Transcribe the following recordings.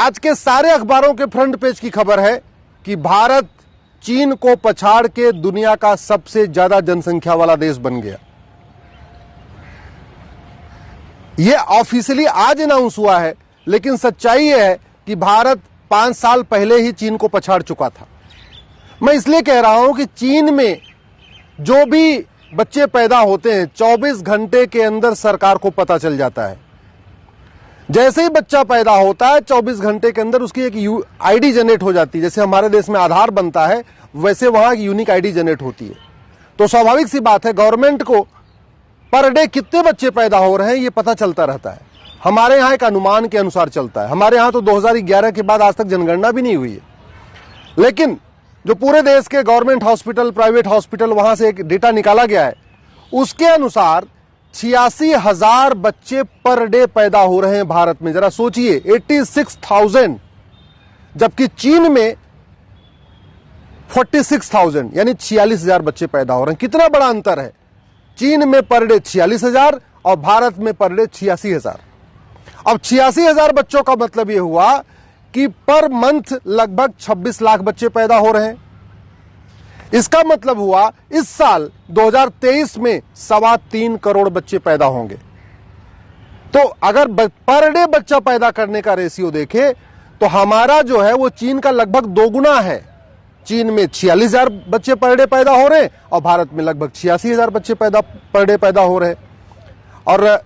आज के सारे अखबारों के फ्रंट पेज की खबर है कि भारत चीन को पछाड़ के दुनिया का सबसे ज्यादा जनसंख्या वाला देश बन गया। यह ऑफिशियली आज अनाउंस हुआ है, लेकिन सच्चाई यह है कि भारत 5 साल पहले ही चीन को पछाड़ चुका था। मैं इसलिए कह रहा हूं कि चीन में जो भी बच्चे पैदा होते हैं 24 घंटे के अंदर सरकार को पता चल जाता है। जैसे ही बच्चा पैदा होता है 24 घंटे के अंदर उसकी एक आईडी जनरेट हो जाती है। जैसे हमारे देश में आधार बनता है, वैसे वहां एक यूनिक आईडी जनरेट होती है। तो स्वाभाविक सी बात है, गवर्नमेंट को पर डे कितने बच्चे पैदा हो रहे हैं ये पता चलता रहता है। हमारे यहाँ एक अनुमान के अनुसार चलता है। हमारे यहाँ तो 2011 के बाद आज तक जनगणना भी नहीं हुई है, लेकिन जो पूरे देश के गवर्नमेंट हॉस्पिटल, प्राइवेट हॉस्पिटल, वहां से एक डेटा निकाला गया है, उसके अनुसार 86,000 बच्चे पर डे पैदा हो रहे हैं भारत में। जरा सोचिए, 86,000, जबकि चीन में 46,000 यानी 46,000 बच्चे पैदा हो रहे हैं। कितना बड़ा अंतर है। चीन में पर डे 46,000 और भारत में पर डे 86,000। अब 86,000 बच्चों का मतलब यह हुआ कि पर मंथ लगभग 26 लाख बच्चे पैदा हो रहे हैं। इसका मतलब हुआ इस साल 2023 में 3.25 करोड़ बच्चे पैदा होंगे। तो अगर पर डे बच्चा पैदा करने का रेशियो देखें तो हमारा जो है वो चीन का लगभग 2 गुना है। चीन में 46,000 बच्चे पर डे पैदा हो रहे हैं और भारत में लगभग 86,000 बच्चे पर डे पैदा हो रहे हैं। और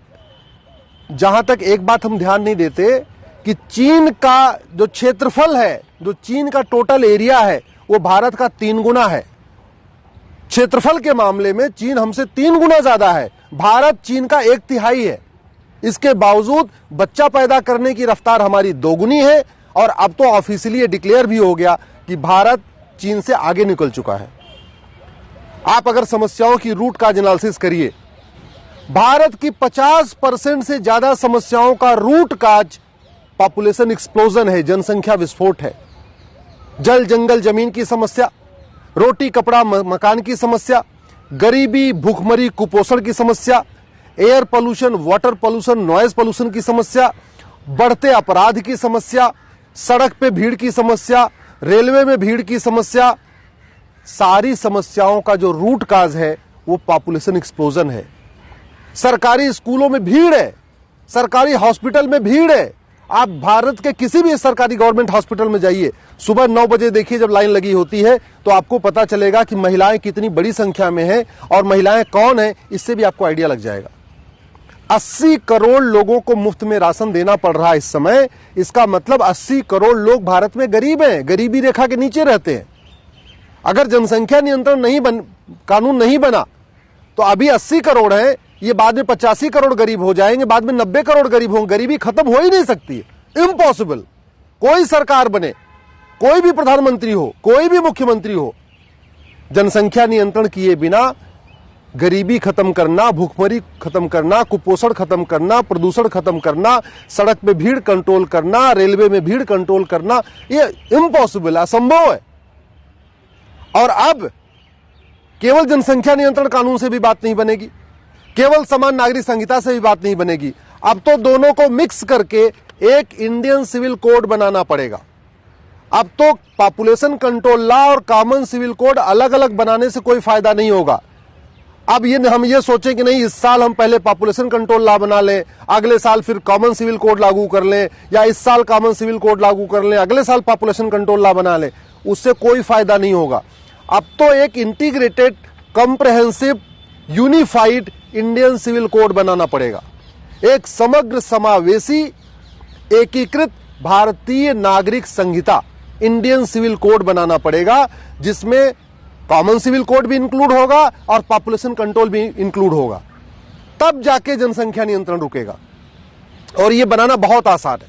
जहां तक एक बात हम ध्यान नहीं देते कि चीन का जो क्षेत्रफल है, जो चीन का टोटल एरिया है, वो भारत का 3 गुना है। क्षेत्रफल के मामले में चीन हमसे 3 गुना ज्यादा है। भारत चीन का 1/3 है। इसके बावजूद बच्चा पैदा करने की रफ्तार हमारी 2 गुनी है। और अब तो ऑफिशियली डिक्लेयर भी हो गया कि भारत चीन से आगे निकल चुका है। आप अगर समस्याओं की रूट काज एनालिसिस करिए, भारत की 50% से ज्यादा समस्याओं का रूट काज पॉपुलेशन एक्सप्लोजन है, जनसंख्या विस्फोट है। जल जंगल जमीन की समस्या, रोटी कपड़ा मकान की समस्या, गरीबी, भूखमरी, कुपोषण की समस्या, air pollution, water pollution, noise pollution की समस्या, बढ़ते अपराध की समस्या, सड़क पे भीड़ की समस्या, रेलवे में भीड़ की समस्या, सारी समस्याओं का जो रूट काज है वो पॉपुलेशन एक्सप्लोजन है। सरकारी स्कूलों में भीड़ है, सरकारी हॉस्पिटल में भीड़ है। आप भारत के किसी भी सरकारी गवर्नमेंट हॉस्पिटल में जाइए, सुबह 9 बजे देखिए जब लाइन लगी होती है तो आपको पता चलेगा कि महिलाएं कितनी बड़ी संख्या में हैं और महिलाएं कौन हैं, इससे भी आपको आइडिया लग जाएगा। 80 करोड़ लोगों को मुफ्त में राशन देना पड़ रहा है इस समय। इसका मतलब 80 करोड़ लोग भारत में गरीब हैं, गरीबी रेखा के नीचे रहते हैं। अगर जनसंख्या नियंत्रण कानून नहीं बना तो अभी 80 करोड़ है, ये बाद में 85 करोड़ गरीब हो जाएंगे, बाद में 90 करोड़ गरीब होंगे। गरीबी खत्म हो ही नहीं सकती, इम्पॉसिबल। कोई सरकार बने, कोई भी प्रधानमंत्री हो, कोई भी मुख्यमंत्री हो, जनसंख्या नियंत्रण किए बिना गरीबी खत्म करना, भूखमरी खत्म करना, कुपोषण खत्म करना, प्रदूषण खत्म करना, सड़क पे भीड़ कंट्रोल करना, रेलवे में भीड़ कंट्रोल करना, ये इम्पॉसिबल, असंभव है। और अब केवल जनसंख्या नियंत्रण कानून से भी बात नहीं बनेगी, केवल समान नागरिक संहिता से भी बात नहीं बनेगी। अब तो दोनों को मिक्स करके एक इंडियन सिविल कोड बनाना पड़ेगा। अब तो पॉपुलेशन कंट्रोल लॉ और कॉमन सिविल कोड अलग अलग बनाने से कोई फायदा नहीं होगा। अब हम ये सोचें कि नहीं, इस साल हम पहले पॉपुलेशन कंट्रोल लॉ बना लें, अगले साल फिर कॉमन सिविल कोड लागू कर लें, या इस साल कॉमन सिविल कोड लागू कर लें, अगले साल पॉपुलेशन कंट्रोल लॉ बना लें, उससे कोई फायदा नहीं होगा। अब तो एक integrated, comprehensive, unified Indian civil code बनाना पड़ेगा। एक समग्र, समावेशी, एकीकृत भारतीय नागरिक संहिता, इंडियन सिविल कोड बनाना पड़ेगा, जिसमें कॉमन सिविल कोड भी इंक्लूड होगा और पॉपुलेशन कंट्रोल भी इंक्लूड होगा। तब जाके जनसंख्या नियंत्रण रुकेगा। और यह बनाना बहुत आसान है।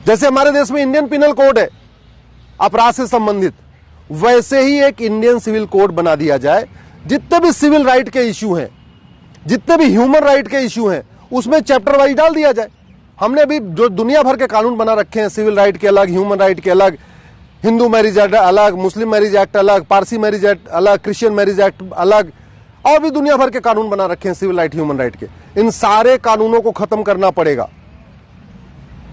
जैसे हमारे देश में इंडियन पिनल कोड है अपराध से संबंधित, वैसे ही एक इंडियन सिविल कोड बना दिया जाए। जितने भी सिविल राइट के इश्यू हैं, जितने भी ह्यूमन राइट के इश्यू हैं, उसमें चैप्टर वाइज डाल दिया जाए। हमने अभी जो दुनिया भर के कानून बना रखे हैं, सिविल राइट के अलग, ह्यूमन राइट के अलग, हिंदू मैरिज एक्ट अलग, मुस्लिम मैरिज एक्ट अलग, पारसी मैरिज एक्ट अलग, क्रिश्चियन मैरिज एक्ट अलग, और भी दुनिया भर के कानून बना रखे हैं सिविल राइट, ह्यूमन राइट के। इन सारे कानूनों को खत्म करना पड़ेगा।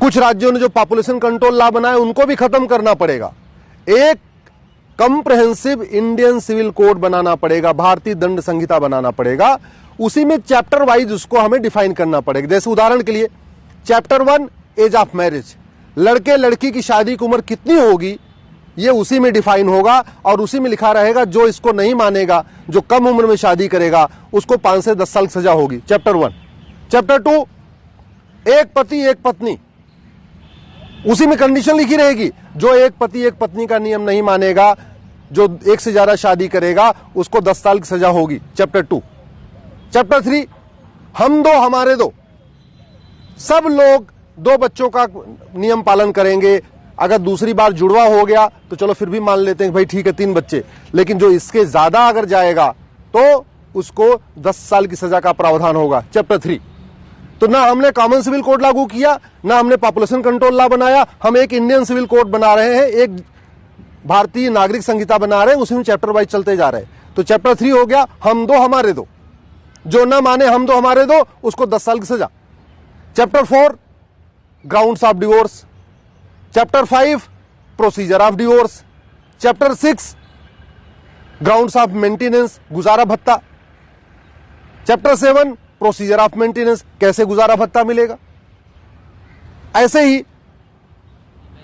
कुछ राज्यों ने जो पॉपुलेशन कंट्रोल लॉ बनाए उनको भी खत्म करना पड़ेगा। एक कंप्रहेंसिव इंडियन सिविल कोड बनाना पड़ेगा, भारतीय दंड संहिता बनाना पड़ेगा। उसी में चैप्टर वाइज उसको हमें डिफाइन करना पड़ेगा। जैसे उदाहरण के लिए चैप्टर 1 एज ऑफ मैरिज, लड़के लड़की की शादी की उम्र कितनी होगी ये उसी में डिफाइन होगा और उसी में लिखा रहेगा जो इसको नहीं मानेगा, जो कम उम्र में शादी करेगा, उसको 5 से 10 साल की सजा होगी। चैप्टर 1। चैप्टर 2 एक पति एक पत्नी, उसी में कंडीशन लिखी रहेगी, जो एक पति एक पत्नी का नियम नहीं मानेगा, जो एक से ज्यादा शादी करेगा, उसको 10 साल की सजा होगी। चैप्टर 2। चैप्टर 3 हम दो हमारे दो, सब लोग 2 बच्चों का नियम पालन करेंगे। अगर दूसरी बार जुड़वा हो गया तो चलो फिर भी मान लेते हैं भाई ठीक है 3 बच्चे, लेकिन जो इसके ज्यादा अगर जाएगा तो उसको 10 साल की सजा का प्रावधान होगा। चैप्टर 3। तो ना हमने कॉमन सिविल कोड लागू किया, ना हमने पॉपुलेशन कंट्रोल लॉ बनाया, हम एक इंडियन सिविल कोड बना रहे हैं, एक भारतीय नागरिक संहिता बना रहे हैं, उसी में चैप्टर वाइज चलते जा रहे हैं। तो चैप्टर 3 हो गया हम दो हमारे दो, जो ना माने हम दो हमारे दो उसको 10 साल की सजा। Chapter 4 grounds of divorce. Chapter 5 procedure of divorce. Chapter 6 grounds of maintenance, गुजारा भत्ता। चैप्टर 7 प्रोसीजर ऑफ मेंटेनेंस, कैसे गुजारा भत्ता मिलेगा। ऐसे ही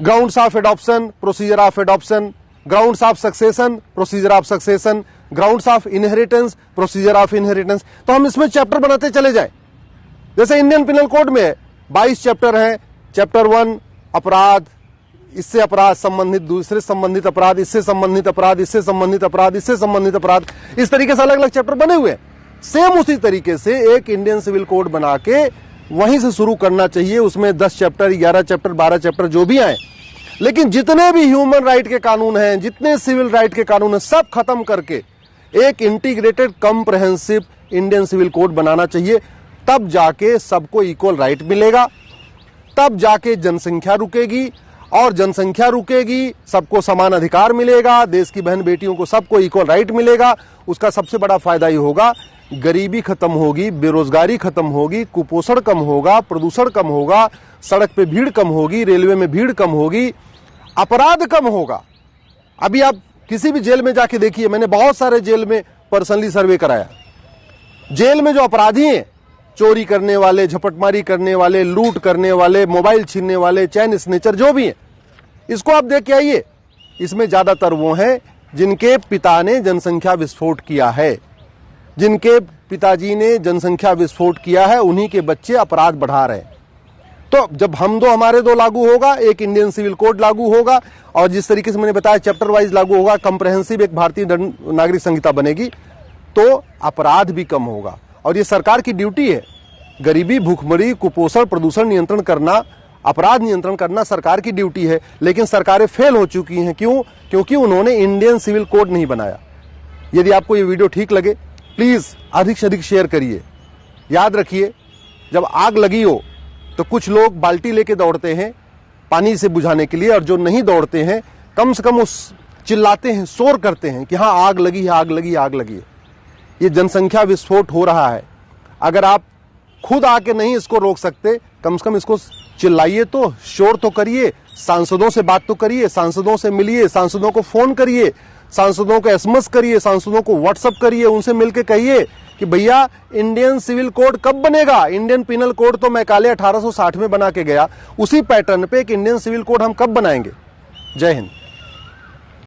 grounds of adoption, procedure of adoption, grounds of succession, procedure of succession, grounds of inheritance, procedure of inheritance. तो हम इसमें चैप्टर बनाते चले जाएं। जैसे इंडियन पिनल कोड में 22 चैप्टर हैं। चैप्टर 1 अपराध, इससे अपराध संबंधित, दूसरे संबंधित अपराध, इससे संबंधित अपराध, इससे संबंधित अपराध, इससे संबंधित अपराध, इस तरीके से अलग अलग चैप्टर बने हुए हैं। सेम उसी तरीके से एक इंडियन सिविल कोड बना के वहीं से शुरू करना चाहिए। उसमें 10 चैप्टर, 11 चैप्टर, 12 चैप्टर जो भी आए, लेकिन जितने भी ह्यूमन राइट के कानून हैं, जितने सिविल राइट के कानून हैं, सब खत्म करके एक integrated comprehensive Indian civil code बनाना चाहिए। तब जाके सबको इक्वल राइट मिलेगा, तब जाके जनसंख्या रुकेगी, और जनसंख्या रुकेगी, सबको समान अधिकार मिलेगा, देश की बहन बेटियों को सबको इक्वल राइट मिलेगा। उसका सबसे बड़ा फायदा ये होगा, गरीबी खत्म होगी, बेरोजगारी खत्म होगी, कुपोषण कम होगा, प्रदूषण कम होगा, सड़क पे भीड़ कम होगी, रेलवे में भीड़ कम होगी, अपराध कम होगा। अभी आप किसी भी जेल में जाके देखिए, मैंने बहुत सारे जेल में पर्सनली सर्वे कराया। जेल में जो अपराधी हैं, चोरी करने वाले, झपटमारी करने वाले, लूट करने वाले, मोबाइल छीनने वाले, चैन स्नेचर जो भी हैं, इसको आप देख के आइए। इसमें ज्यादातर वो हैं जिनके पिता ने जनसंख्या विस्फोट किया है, जिनके पिताजी ने जनसंख्या विस्फोट किया है, उन्हीं के बच्चे अपराध बढ़ा रहे हैं। तो जब हम दो हमारे दो लागू होगा, एक इंडियन सिविल कोड लागू होगा, और जिस तरीके से मैंने बताया चैप्टर वाइज लागू होगा, कंप्रहेंसिव एक भारतीय नागरिक संहिता बनेगी, तो अपराध भी कम होगा। और ये सरकार की ड्यूटी है। गरीबी, भूखमरी, कुपोषण, प्रदूषण नियंत्रण करना, अपराध नियंत्रण करना सरकार की ड्यूटी है। लेकिन सरकारें फेल हो चुकी हैं। क्यों? क्योंकि उन्होंने इंडियन सिविल कोड नहीं बनाया। यदि आपको ये वीडियो ठीक लगे, प्लीज अधिक से अधिक शेयर करिए। याद रखिए, जब आग लगी हो तो कुछ लोग बाल्टी लेके दौड़ते हैं पानी से बुझाने के लिए, और जो नहीं दौड़ते हैं कम से कम उस चिल्लाते हैं, शोर करते हैं कि हाँ आग लगी है, आग लगी, आग लगी है। ये जनसंख्या विस्फोट हो रहा है। अगर आप खुद आके नहीं इसको रोक सकते, कम से कम इसको चिल्लाइए, तो शोर तो करिए, सांसदों से बात तो करिए, सांसदों से मिलिए, सांसदों को फोन करिए, सांसदों को एसएमएस करिए, सांसदों को व्हाट्सएप करिए, उनसे मिलकर कहिए कि भैया इंडियन सिविल कोड कब बनेगा। इंडियन पिनल कोड तो मैकाले 1860 में बना के गया, उसी पैटर्न पे एक इंडियन सिविल कोड हम कब बनाएंगे। जय हिंद।